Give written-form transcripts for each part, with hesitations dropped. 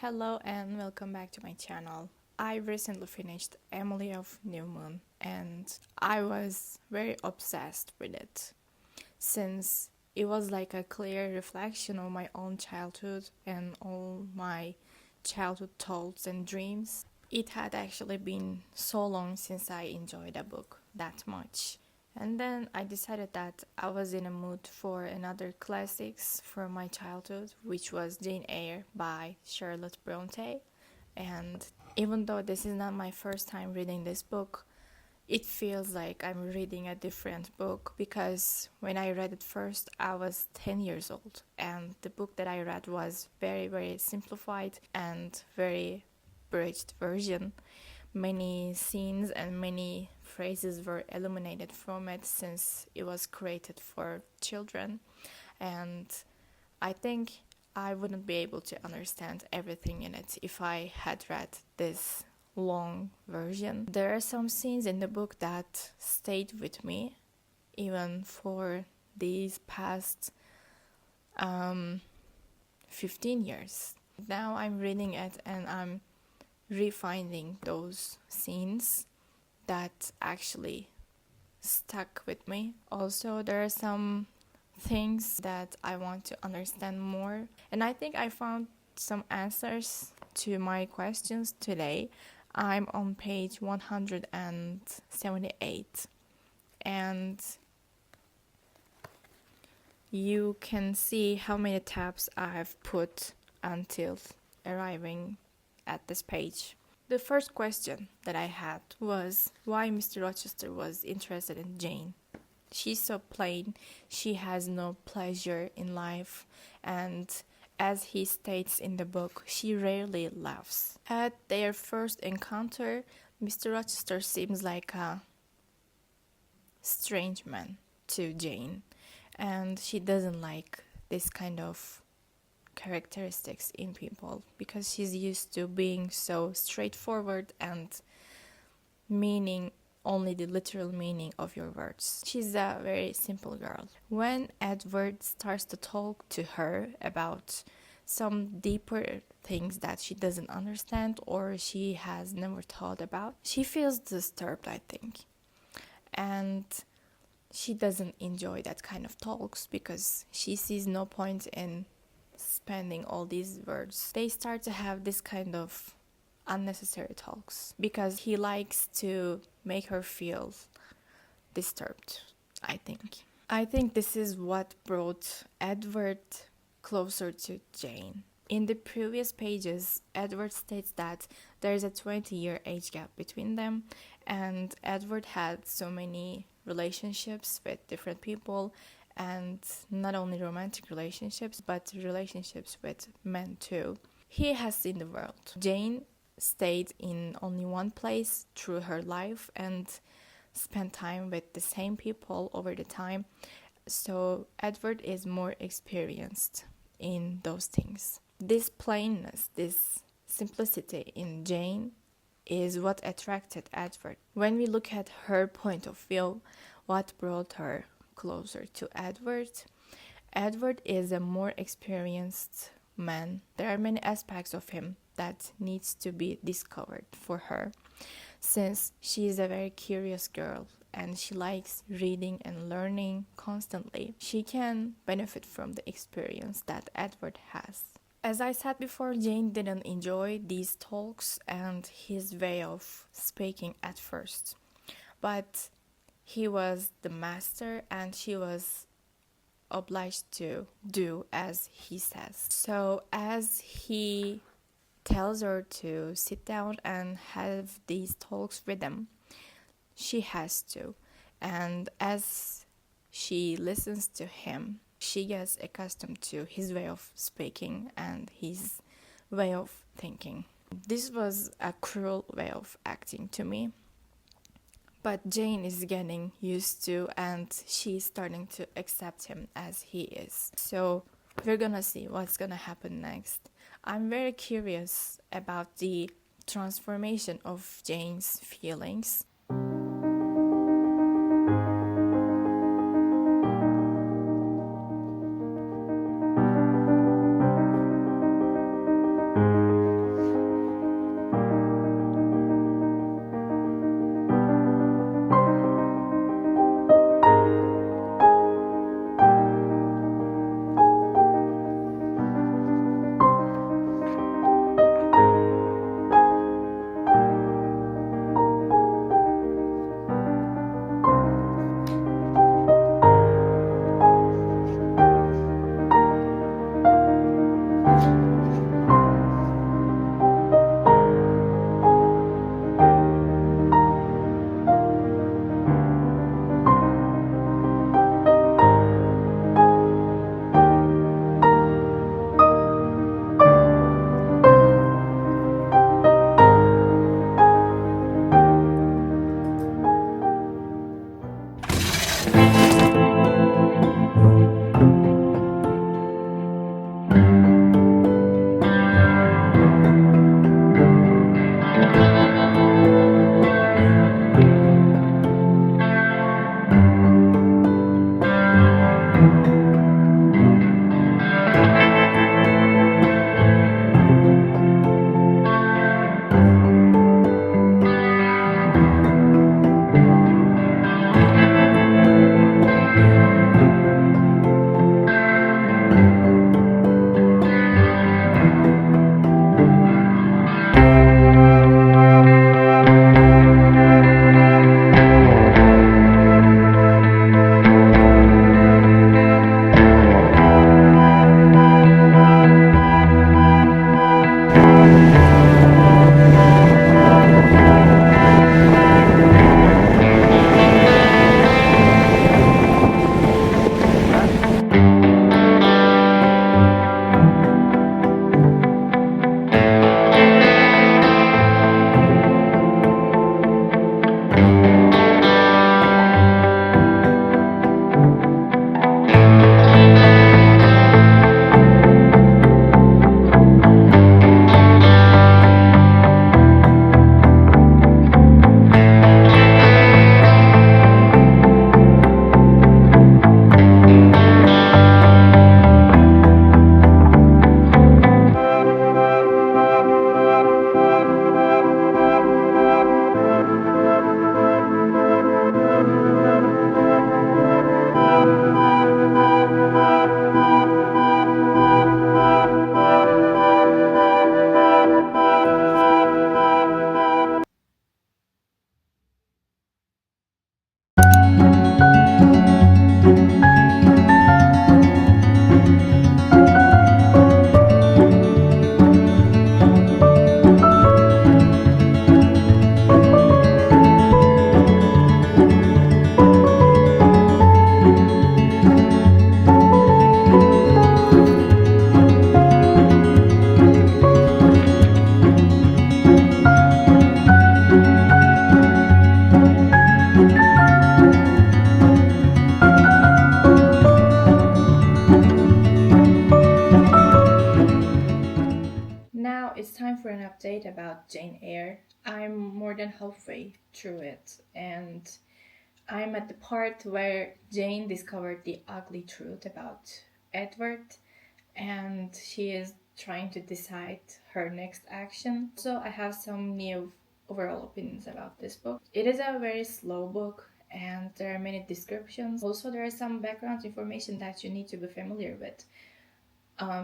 Hello and welcome back to my channel. I recently finished Emily of New Moon and I was very obsessed with it since it was like a clear reflection of my own childhood and all my childhood thoughts and dreams. It had actually been so long since I enjoyed a book that much. And then I decided that I was in a mood for another classics from my childhood, which was Jane Eyre by Charlotte Brontë. And even though this is not my first time reading this book, it feels like I'm reading a different book because when I read it first, I was 10 years old. And the book that I read was very, very simplified and very bridged version. Many scenes and many phrases were eliminated from it since it was created for children, and I think I wouldn't be able to understand everything in it if I had read this long version. There are some scenes in the book that stayed with me even for these past 15 years. Now I'm reading it and I'm refinding those scenes that actually stuck with me. Also, there are some things that I want to understand more, and I think I found some answers to my questions today. I'm on page 178 and you can see how many tabs I've put until arriving at this page. The first question that I had was why Mr. Rochester was interested in Jane. She's so plain, she has no pleasure in life, and as he states in the book, she rarely laughs. At their first encounter, Mr. Rochester seems like a strange man to Jane, and she doesn't like this kind of characteristics in people because she's used to being so straightforward and meaning only the literal meaning of your words. She's a very simple girl. When Edward starts to talk to her about some deeper things that she doesn't understand or she has never thought about, she feels disturbed, I think. And she doesn't enjoy that kind of talks because she sees no point in spending all these words. They start to have this kind of unnecessary talks because he likes to make her feel disturbed, I think. I think this is what brought Edward closer to Jane. In the previous pages, Edward states that there is a 20-year age gap between them, and Edward had so many relationships with different people, and not only romantic relationships, but relationships with men too. He has seen the world. Jane stayed in only one place through her life and spent time with the same people over the time. So Edward is more experienced in those things. This plainness, this simplicity in Jane is what attracted Edward. When we look at her point of view, what brought her closer to Edward? Edward is a more experienced man. There are many aspects of him that needs to be discovered for her, since she is a very curious girl and she likes reading and learning constantly. She can benefit from the experience that Edward has. As I said before, Jane didn't enjoy these talks and his way of speaking at first, but he was the master and she was obliged to do as he says. So as he tells her to sit down and have these talks with him, she has to. And as she listens to him, she gets accustomed to his way of speaking and his way of thinking. This was a cruel way of acting to me, but Jane is getting used to and she's starting to accept him as he is. So we're gonna see what's gonna happen next. I'm very curious about the transformation of Jane's feelings. now it's time for an update about Jane Eyre. I'm more than halfway through it, and I'm at the part where Jane discovered the ugly truth about Edward, and she is trying to decide her next action. So I have some new overall opinions about this book. It is a very slow book, and there are many descriptions. Also, there is some background information that you need to be familiar with.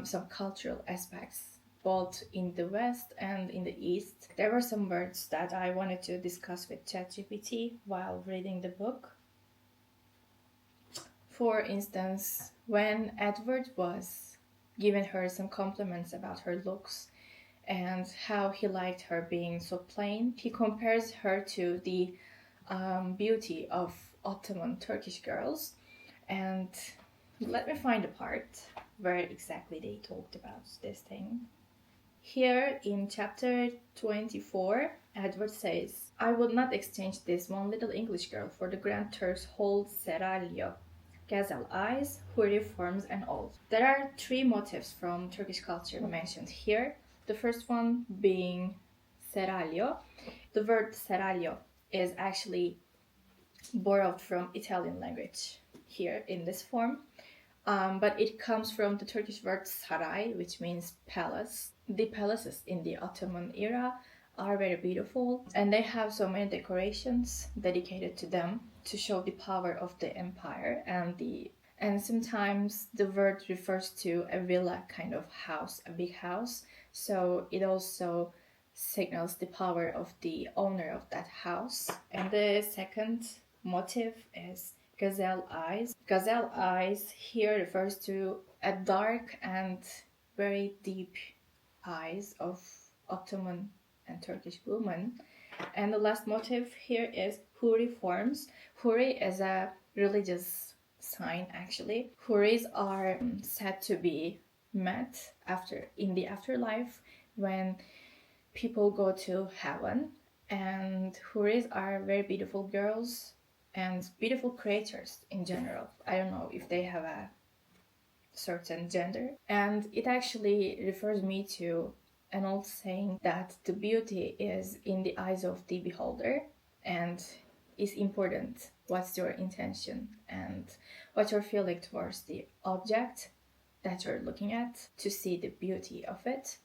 Some cultural aspects, both in the West and in the East. There were some words that I wanted to discuss with ChatGPT while reading the book. For instance, when Edward was giving her some compliments about her looks and how he liked her being so plain, he compares her to the beauty of Ottoman Turkish girls. And let me find the part where exactly they talked about this thing. Here in chapter 24, Edward says, "I would not exchange this one little English girl for the Grand Turk's whole seraglio. Gazelle eyes, houri forms and all." There are three motifs from Turkish culture mentioned here. The first one being seraglio. The word seraglio is actually borrowed from Italian language here in this form. But it comes from the Turkish word saray, which means palace. The palaces in the Ottoman era are very beautiful, and they have so many decorations dedicated to them to show the power of the empire, and sometimes the word refers to a villa kind of house, a big house. So it also signals the power of the owner of that house. And the second motif is gazelle eyes. Gazelle eyes here refers to a dark and very deep eyes of Ottoman and Turkish women. And the last motif here is houri forms. Houri is a religious sign actually. Houris are said to be met in the afterlife when people go to heaven. And houris are very beautiful girls and beautiful creatures in general. I don't know if they have a certain gender. And it actually refers me to an old saying that the beauty is in the eyes of the beholder, and it's important what's your intention and what you're feeling towards the object that you're looking at to see the beauty of it.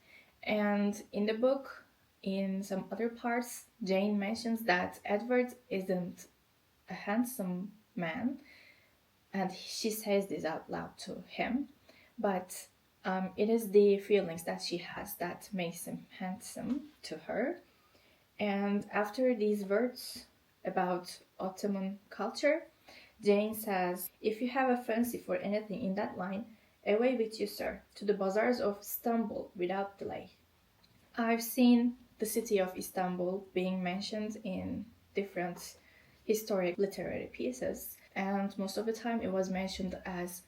And in the book, in some other parts, Jane mentions that Edward isn't a handsome man, and she says this out loud to him, but it is the feelings that she has that makes him handsome to her. And after these words about Ottoman culture, Jane says, "If you have a fancy for anything in that line, away with you, sir, to the bazaars of Istanbul without delay." I've seen the city of Istanbul being mentioned in different historic literary pieces, and most of the time it was mentioned as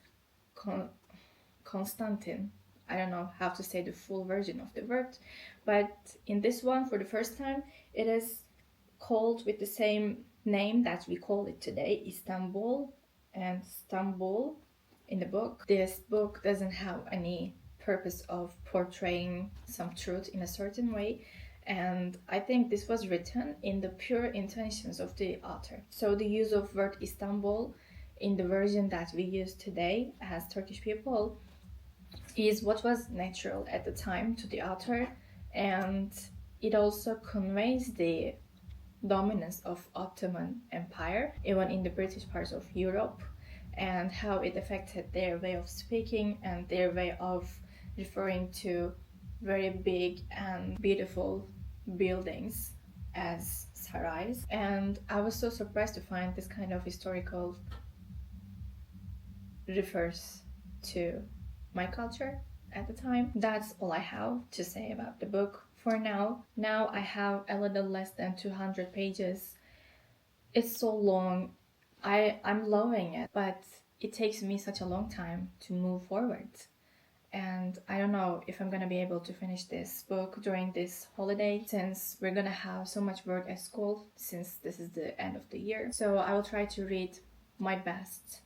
Constantine. I don't know how to say the full version of the word, but in this one, for the first time, it is called with the same name that we call it today, Istanbul and Stambul in the book. This book doesn't have any purpose of portraying some truth in a certain way, and I think this was written in the pure intentions of the author. So the use of word Istanbul in the version that we use today as Turkish people is what was natural at the time to the author, and it also conveys the dominance of Ottoman Empire even in the British parts of Europe, and how it affected their way of speaking and their way of referring to very big and beautiful buildings as sarais. And I was so surprised to find this kind of historical refers to my culture at the time. That's all I have to say about the book for now. Now I have a little less than 200 pages. It's so long. I'm loving it, but it takes me such a long time to move forward. And I don't know if I'm gonna be able to finish this book during this holiday, since we're gonna have so much work at school since this is the end of the year. So I will try to read my best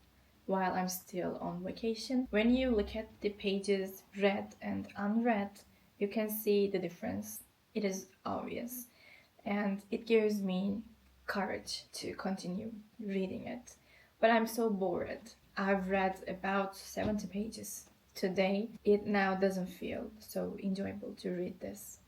while I'm still on vacation. When you look at the pages read and unread, You can see the difference. It is obvious. And it gives me courage to continue reading it. But I'm so bored. I've read about 70 pages. Today, it now doesn't feel so enjoyable to read this.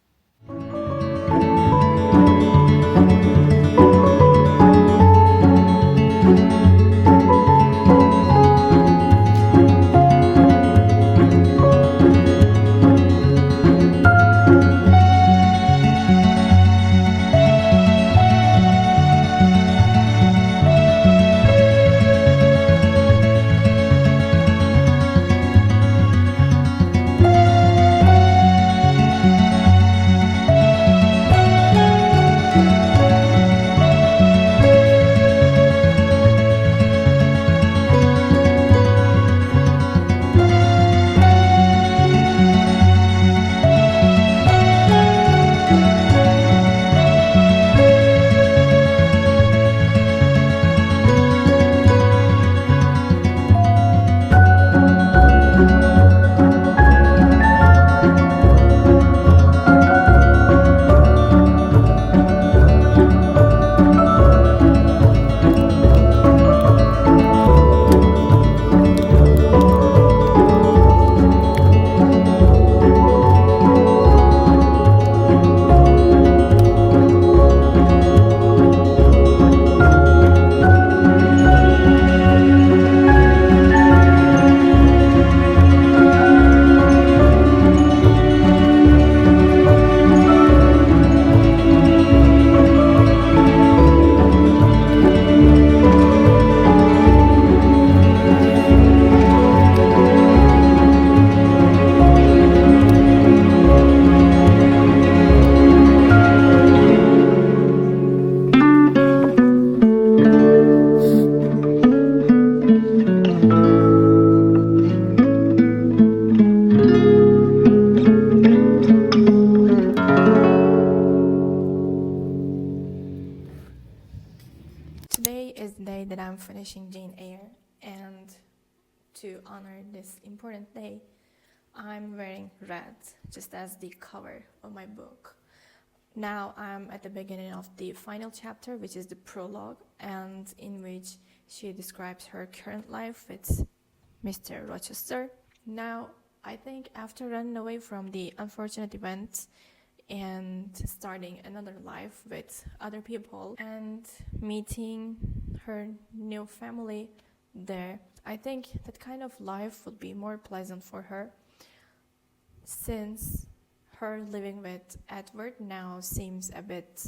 Today is the day that I'm finishing Jane Eyre, and to honor this important day, I'm wearing red, just as the cover of my book. Now I'm at the beginning of the final chapter, which is the prologue, and in which she describes her current life with Mr. Rochester. Now, I think after running away from the unfortunate events and starting another life with other people and meeting her new family there, I think that kind of life would be more pleasant for her, since her living with Edward now seems a bit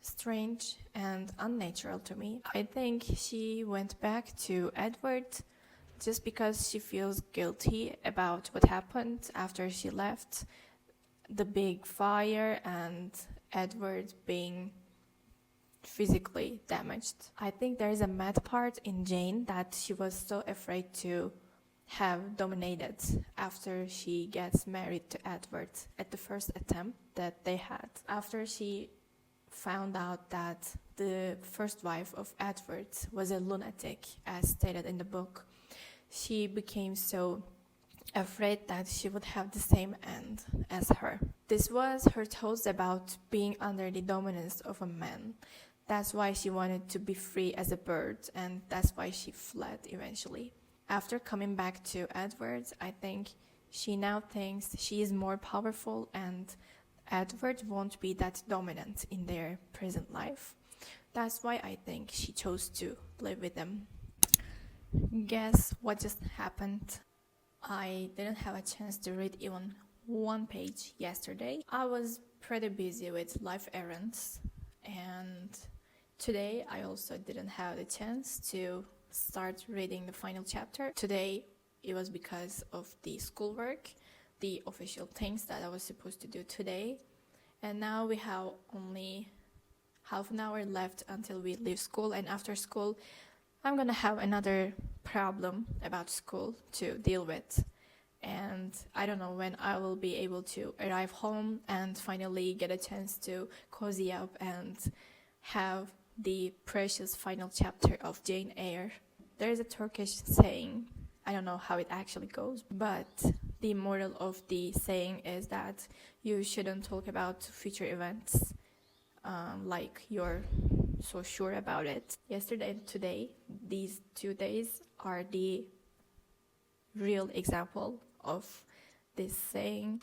strange and unnatural to me. I think she went back to Edward just because she feels guilty about what happened after she left, the big fire and Edward being physically damaged. I think there is a mad part in Jane that she was so afraid to have dominated after she gets married to Edward at the first attempt that they had. After she found out that the first wife of Edward was a lunatic, as stated in the book, she became so afraid that she would have the same end as her. This was her thoughts about being under the dominance of a man. That's why she wanted to be free as a bird, and that's why she fled eventually. After coming back to Edward, I think she now thinks she is more powerful and Edward won't be that dominant in their present life. That's why I think she chose to live with them. Guess what just happened? I didn't have a chance to read even one page yesterday. I was pretty busy with life errands, and today I also didn't have the chance to start reading the final chapter. Today it was because of the schoolwork, the official things that I was supposed to do today, and now we have only half an hour left until we leave school, and after school I'm gonna have another problem about school to deal with, and I don't know when I will be able to arrive home and finally get a chance to cozy up and have the precious final chapter of Jane Eyre. There is a Turkish saying, I don't know how it actually goes, but The moral of the saying is that you shouldn't talk about future events like you're so sure about it. Yesterday and today, these 2 days are the real example of this saying.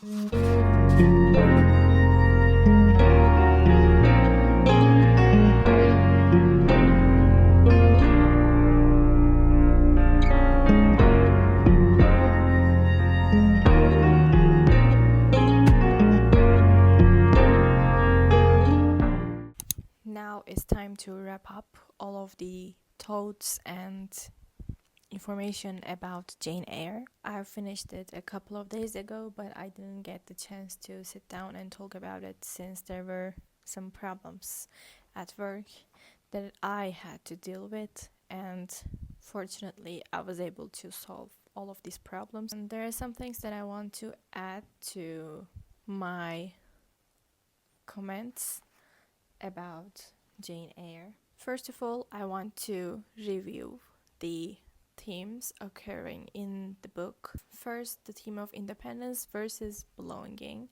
Now it's time to wrap up all of the thoughts and information about Jane Eyre. I finished it a couple of days ago, but I didn't get the chance to sit down and talk about it since there were some problems at work that I had to deal with, and fortunately I was able to solve all of these problems. And there are some things that I want to add to my comments about Jane Eyre. First of all, I want to review the themes occurring in the book. First, the theme of independence versus belonging.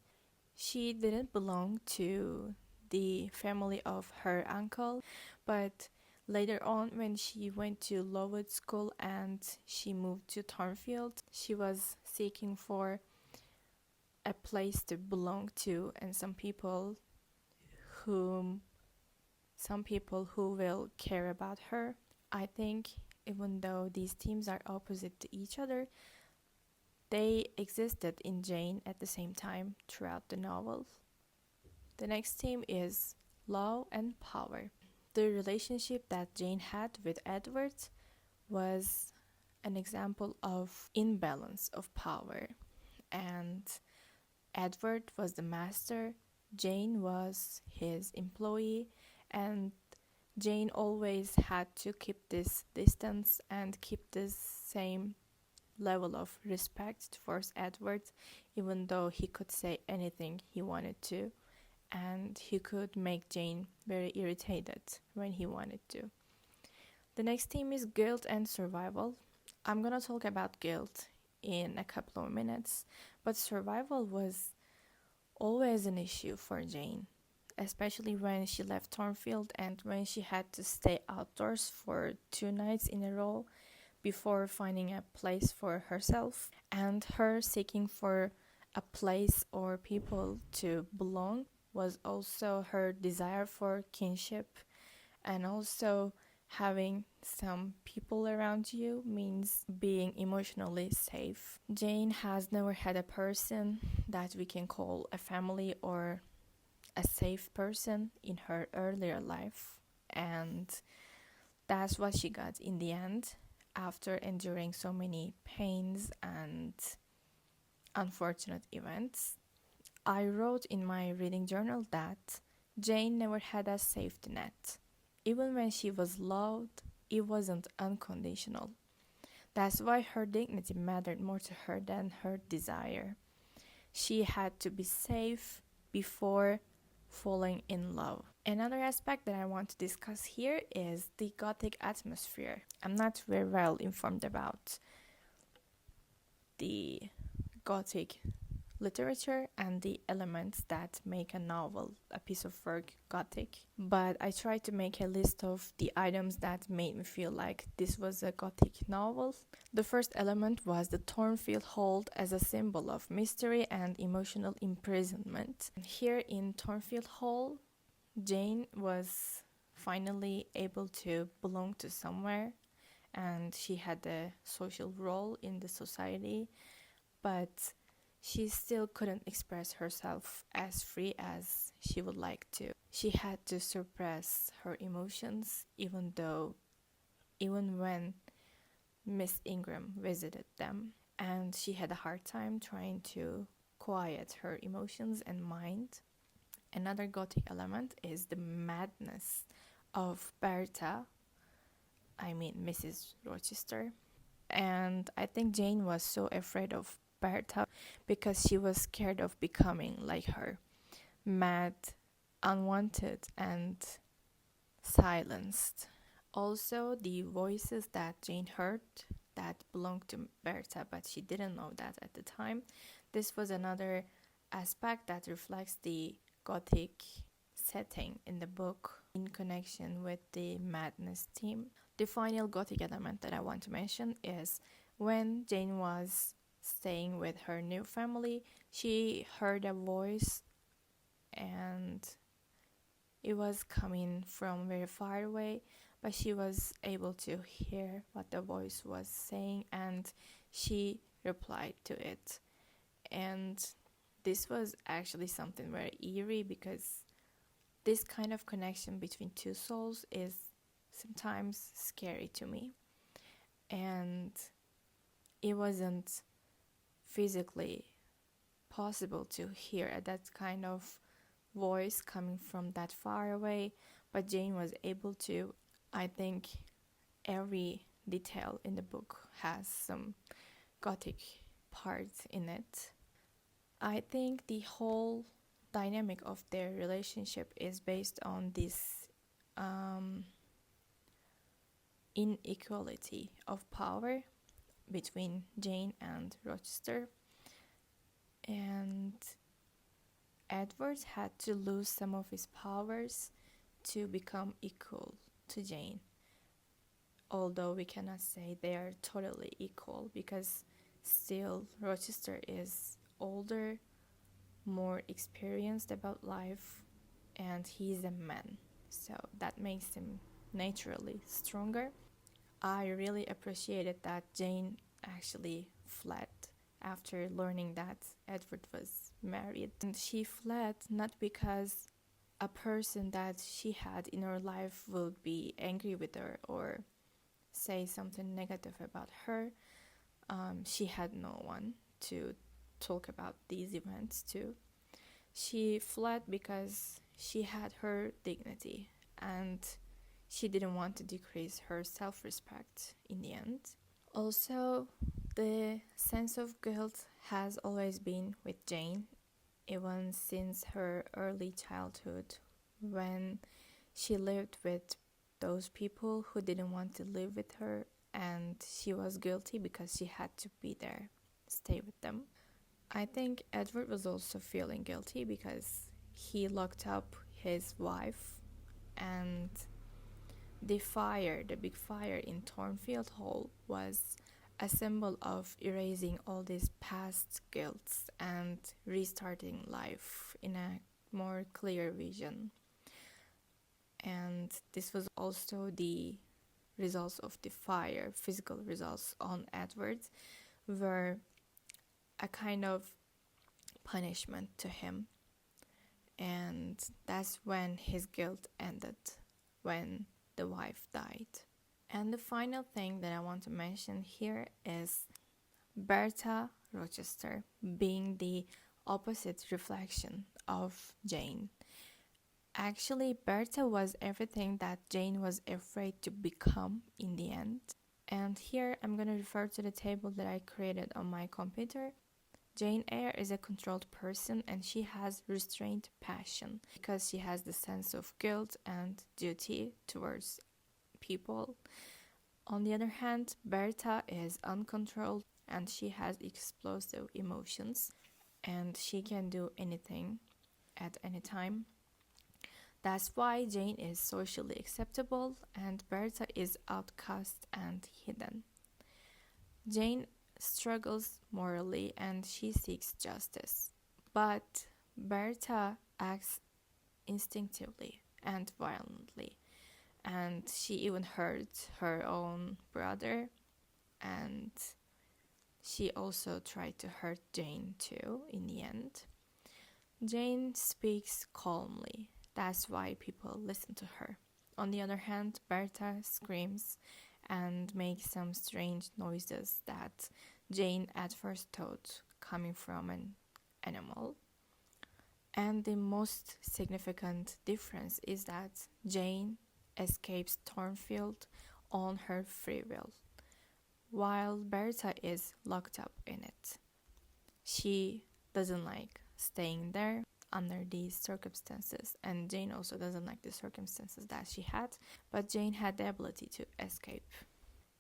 She didn't belong to the family of her uncle, but later on when she went to Lowood School and she moved to Thornfield, she was seeking for a place to belong to, and some people who will care about her. I think even though these themes are opposite to each other, they existed in Jane at the same time throughout the novel. The next theme is law and power. The relationship that Jane had with Edward was an example of imbalance of power, and Edward was the master, Jane was his employee, and Jane always had to keep this distance and keep this same level of respect towards Edward, even though he could say anything he wanted to, and he could make Jane very irritated when he wanted to. The next theme is guilt and survival. I'm gonna talk about guilt in a couple of minutes, but survival was always an issue for Jane, especially when she left Thornfield and when she had to stay outdoors for 2 nights in a row before finding a place for herself, and her seeking for a place or people to belong was also her desire for kinship, and also having some people around you means being emotionally safe. Jane has never had a person that we can call a family or a safe person in her earlier life, and that's what she got in the end after enduring so many pains and unfortunate events. I wrote in my reading journal that Jane never had a safety net. Even when she was loved, it wasn't unconditional. That's why her dignity mattered more to her than her desire. She had to be safe before falling in love. Another aspect that I want to discuss here is the gothic atmosphere. I'm not very well informed about the gothic literature and the elements that make a novel, a piece of work, gothic, but I tried to make a list of the items that made me feel like this was a gothic novel. The first element was the Thornfield Hall as a symbol of mystery and emotional imprisonment. Here in Thornfield Hall, Jane was finally able to belong to somewhere, and she had a social role in the society, but she still couldn't express herself as free as she would like to. She had to suppress her emotions even when Miss Ingram visited them, and she had a hard time trying to quiet her emotions and mind. Another gothic element is the madness of Bertha, Mrs. Rochester, and I think Jane was so afraid of Bertha because she was scared of becoming like her, mad, unwanted, and silenced. Also, the voices that Jane heard that belonged to Berta, but she didn't know that at the time. This was another aspect that reflects the gothic setting in the book in connection with the madness theme. The final gothic element that I want to mention is when Jane was staying with her new family, she heard a voice, and it was coming from very far away, but she was able to hear what the voice was saying, and she replied to it. And this was actually something very eerie, because this kind of connection between two souls is sometimes scary to me. And it wasn't physically possible to hear that kind of voice coming from that far away, but Jane was able to. I think every detail in the book has some gothic parts in it. I think the whole dynamic of their relationship is based on this inequality of power between Jane and Rochester. And Edward had to lose some of his powers to become equal to Jane. Although we cannot say they are totally equal, because still Rochester is older, more experienced about life, and he's a man, so that makes him naturally stronger. I really appreciated that Jane actually fled after learning that Edward was married. And she fled not because a person that she had in her life would be angry with her or say something negative about her. She had no one to talk about these events to. She fled because she had her dignity, and she didn't want to decrease her self-respect in the end. Also, the sense of guilt has always been with Jane, even since her early childhood, when she lived with those people who didn't want to live with her, and she was guilty because she had to be there, stay with them. I think Edward was also feeling guilty because he locked up his wife, and the big fire in Thornfield Hall was a symbol of erasing all these past guilts and restarting life in a more clear vision. And this was also the results of the fire, physical results on Edward, were a kind of punishment to him. And that's when his guilt ended, when the wife died. And the final thing that I want to mention here is Berta Rochester being the opposite reflection of Jane. Actually, Berta was everything that Jane was afraid to become in the end. And here I'm going to refer to the table that I created on my computer. Jane Eyre is a controlled person, and she has restrained passion because she has the sense of guilt and duty towards people. On the other hand, Berta is uncontrolled, and she has explosive emotions, and she can do anything at any time. That's why Jane is socially acceptable and Berta is outcast and hidden. Jane struggles morally and she seeks justice, but Berta acts instinctively and violently, and she even hurt her own brother, and she also tried to hurt Jane too in the end. Jane speaks calmly. That's why people listen to her. On the other hand, Berta screams and makes some strange noises that Jane at first thought coming from an animal. And the most significant difference is that Jane escapes Thornfield on her free will, while Berta is locked up in it. She doesn't like staying there under these circumstances, and Jane also doesn't like the circumstances that she had, but Jane had the ability to escape.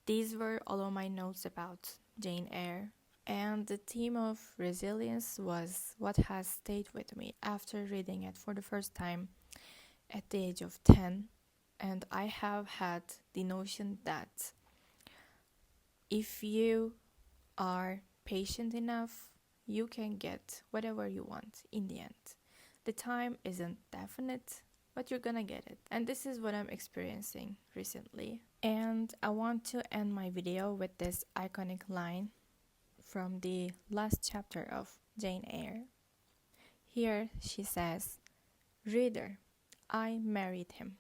These were all of my notes about Jane Eyre, and the theme of resilience was what has stayed with me after reading it for the first time at the age of 10. And I have had the notion that if you are patient enough, you can get whatever you want in the end. The time isn't definite, but you're gonna get it. And this is what I'm experiencing recently. And I want to end my video with this iconic line from the last chapter of Jane Eyre. Here she says, "Reader, I married him."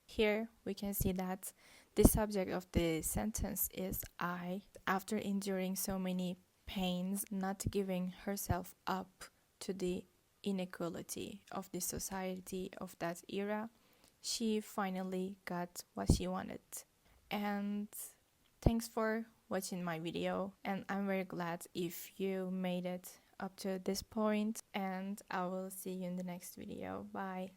Here we can see that the subject of the sentence is I, after enduring so many pains, not giving herself up to the inequality of the society of that era, she finally got what she wanted. And thanks for watching my video, and I'm very glad if you made it up to this point, and I will see you in the next video. Bye.